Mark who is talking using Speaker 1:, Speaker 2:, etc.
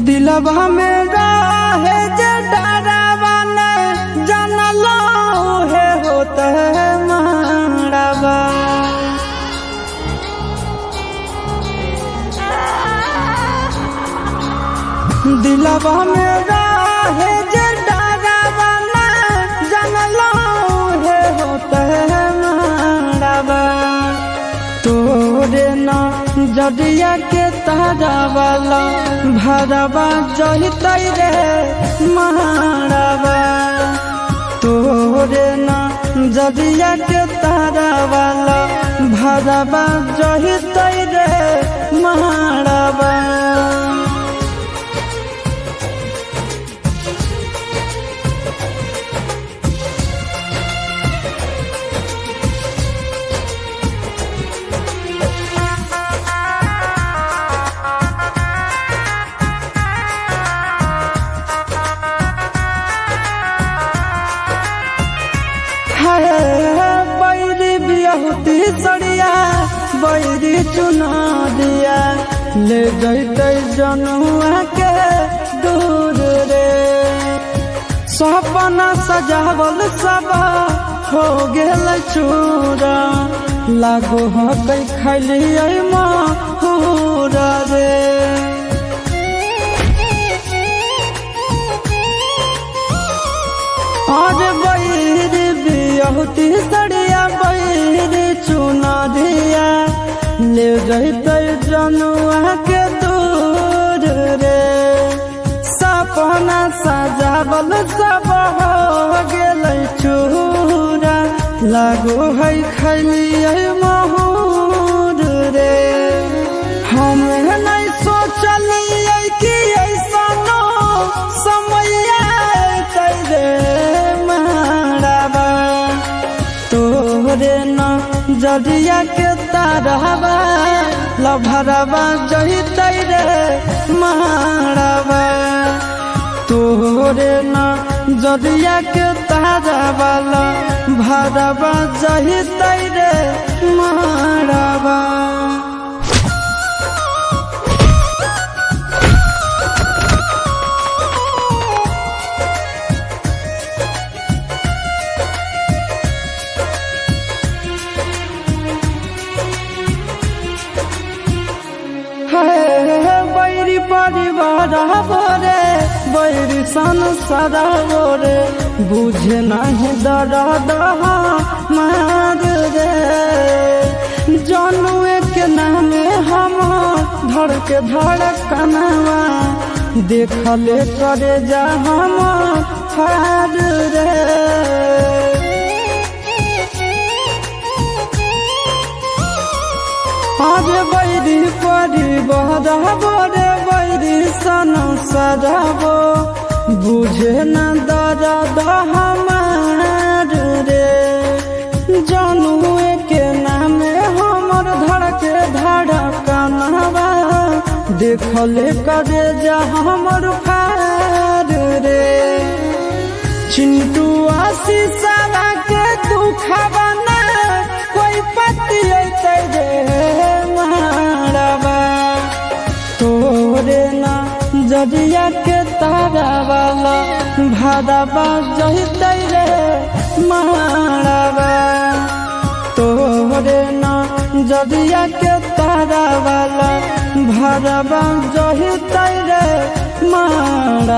Speaker 1: दिलवा में रहे जे डरावा ने जानलो है होता है मारवा। दिलवा में रहे जे डरावा ने जानलो है होता है मारवा। तोरे ना जदिया के तारा वाला भरवा जहितै रे मारवा। तोरे ना जदिया के तारा वाला भरवा जहितै रे मारवा। बैरी बियाहुती सड़िया बैरी चुना दिया ले जैते जनुआ के दूर रे। सपना सजावल सब हो गेल चूरा लागो हो कई खलिए महूरा रे। आज बैरी बियाहुती सड़िया बैरी चुना दिया ले जैते जनुआ के दूर रे। सपना सजावल सब हो गेल चूरा लागो है खलिए महूर रे। हम नहीं सोचलिए कि ऐसा समय रे मारवा। तोरे न जदिया के तारवा लभरवा जहितै रे मारवा। तोरे न जदिया के तारवा लभरवा जहितै रे मारवा। बैरी परिवार बोरे बैरी संसार बोरे बुझे नहीं दर्द मार रे। जनुए के नामे हम धड़ के धड़कनवा देखले करे जा हम फार रे। आज बैरी परिवार बोरे बैरी संसार बो बुझे न दर्द हमार रे। जनुए के नामे हमर धड़के धड़कनवा देखले करे जा हमर फार रे। चिंटू आशीष के दुखवा ना कोई पति रे मारवा। तोरे ना जदिया के तारा वाला भरवा जहितै रे मारवा। तोरे ना जदिया के तारा वाला भरवा जहितै रे मारवा।